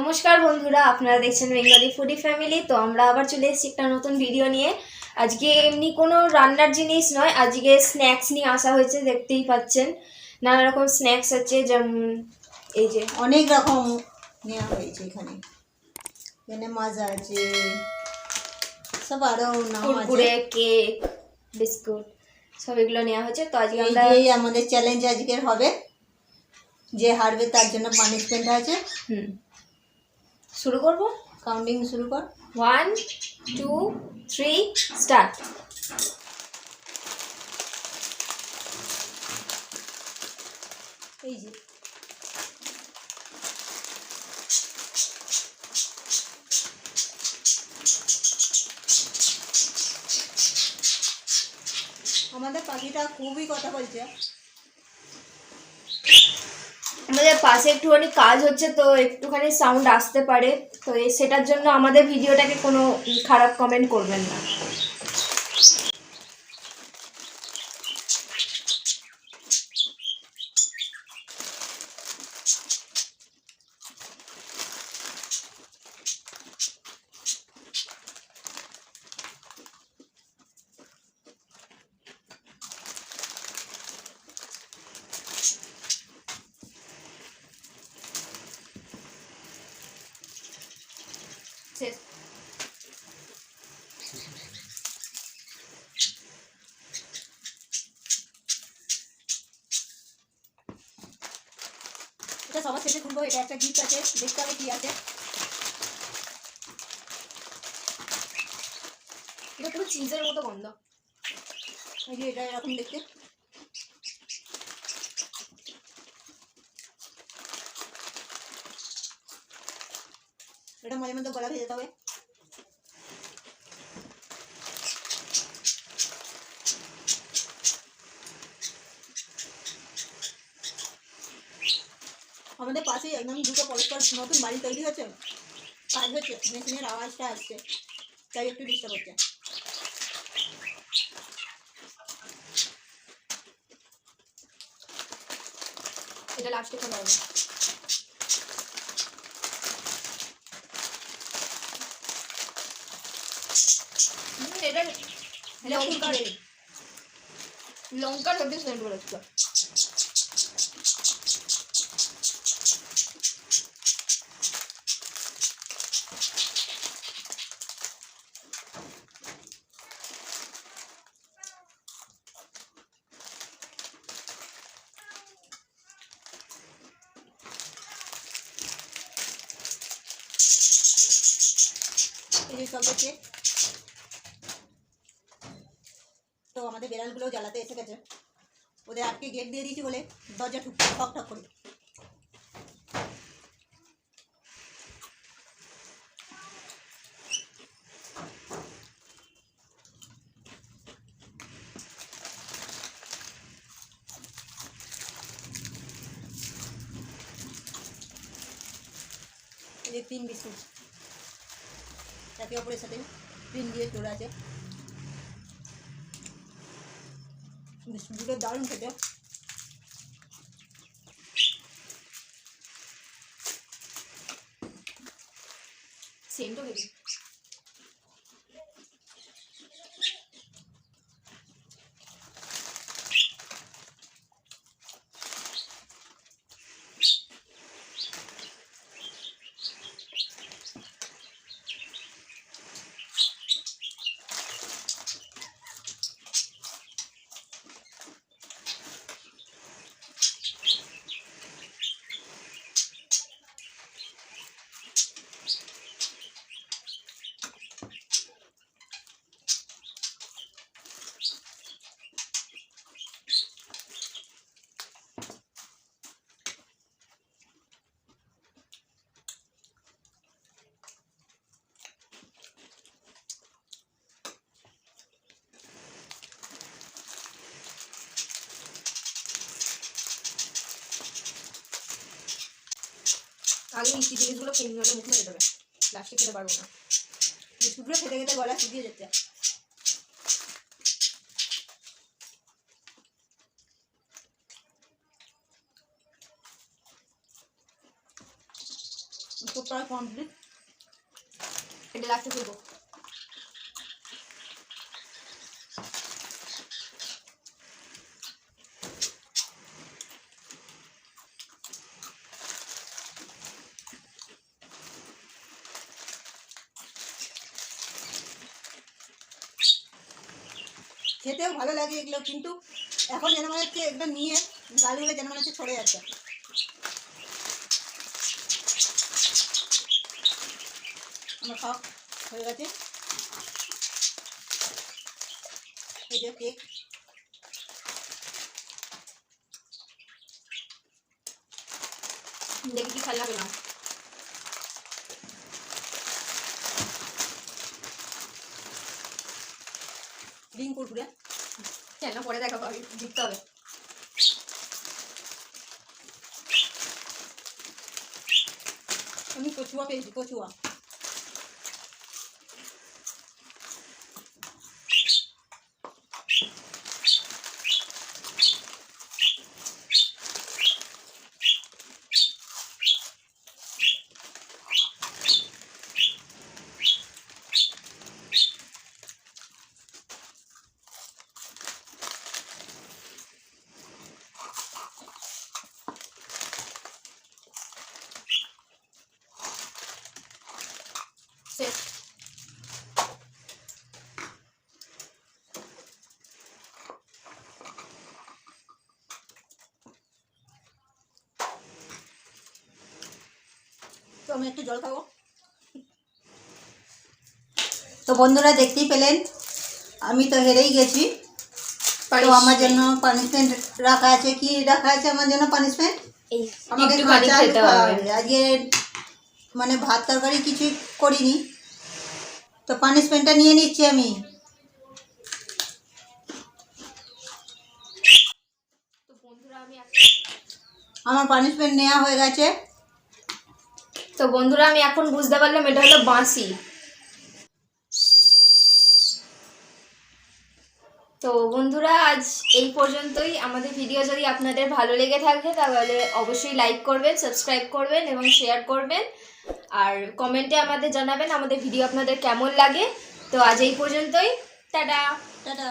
নমস্কার বন্ধুরা, আপনারা দেখছেন বেঙ্গলি ফুডি ফ্যামিলি। তো আমরা আবার চলে এসেছি একটা নতুন ভিডিও নিয়ে। আজকে এমনি কোনো রান্নার জিনিস নয়, আজকে স্ন্যাক্স নিয়ে আসা হয়েছে। দেখতেই পাচ্ছেন নানা রকম স্ন্যাক্স আছে, যেমন এই যে অনেক রকম নেওয়া হয়েছে। এখানে এখানে মাজা আছে, সব আরো নাম আছে, কুরকুরে, কেক, বিস্কুট, সব এগুলো নেওয়া হয়েছে। তো আজকে আমরা আমাদের চ্যালেঞ্জ আজকের হবে, যে হারবে তার জন্য পানিশমেন্ট আছে। শুরু করব। কাউন্টিং শুরু কর। 1 2 3 স্টার্ট। এই যে আমাদের পাখিটা খুবই কথা বলছে। আমাদের পাশে একটুখানি কাজ হচ্ছে, তো একটুখানি সাউন্ড আসতে পারে। তো সেটার জন্য আমাদের ভিডিওটাকে কোনো খারাপ কমেন্ট করবেন না। শেষ। এটা সবার শেষে খুলবো। এটা একটা গিফট আছে, দেখতে হবে কি আছে। এটা পুরো চিজের মতো গন্ধ। এই যে এটা এরকম দেখতে। এটা মাঝে মধ্যে গলা ভেজে যেতে হবে। আমাদের পাশেই একদম দুটো পরস্পর নতুন বাড়ি তৈরি হচ্ছে, কাজ হচ্ছে, মেশিনের আওয়াজটা আসছে, তাই একটু ডিস্টার্ব হচ্ছে। এটা লাস্টে খোলা হবে। এটা লঙ্কার হেভি সেন্ট করেছিল। এই যে সব হচ্ছে। তো আমাদের বেড়ালগুলো জ্বালাতে এসে গেছে, ওদের আটকে গেট দিয়ে দিয়েছি বলে দরজা ঠক ঠক করে। এই যে পিন বিস্কুট, একে অপরের সাথে পিন দিয়ে তোলা আছে। বিস্কুটগুলো দারুণ খেতে। সেন্টও হেভি। আগে মিষ্টি জিনিসগুলো 5 মিনিটের মুখে মেরে দেবে, লাস্টে খেতে পারবো না। বিস্কুটগুলো খেতে খেতে গলা শুকিয়ে যাচ্ছে। তো প্রায় কমপ্লিট। এটা লাস্টে করবো। খেতেও ভালো লাগে এগুলো, কিন্তু এখন যেন মনে হচ্ছে এগুলো নিয়ে গালগুলো যেন মনে হচ্ছে ছড়ে যাচ্ছে। আমার খাওয়া হয়ে গেছে। এই যে কেক, দেখি কি খেলা পেলাম। ডিম কুরকুরে। কেন পরে দেখাবো, আগে জিততে হবে। আমি কচুয়া পেয়েছি, কচুয়া। শেষ। তো আমি একটু জল খাবো। তো বন্ধুরা দেখতেই পেলেন আমি তো হেরেই গেছি। তো আমার জন্য পানিশমেন্ট রাখা আছে। কি রাখা আছে আমার জন্য পানিশমেন্ট? এই আমাকে একটু কাঁচা আলু খেতে খাওয়া হবে। হবে। আজকে মানে ভাত তরকারি কিছুই করিনি, তো পানিশমেন্টটা নিয়ে নিচ্ছি আমি। তো বন্ধুরা আমার পানিশমেন্ট নেওয়া হয়ে গেছে। আমি এখন বুঝতে পারলাম এটা হলো বাঁশি। তো বন্ধুরা আজ এই পর্যন্তই। আমাদের ভিডিও যদি আপনাদের ভালো লেগে থাকে তাহলে অবশ্যই লাইক করবেন, সাবস্ক্রাইব করবেন এবং শেয়ার করবেন। আর কমেন্টে আমাদের জানাবেন আমাদের ভিডিও আপনাদের কেমন লাগে। তো আজ এই পর্যন্তই। টাটা। টাটা।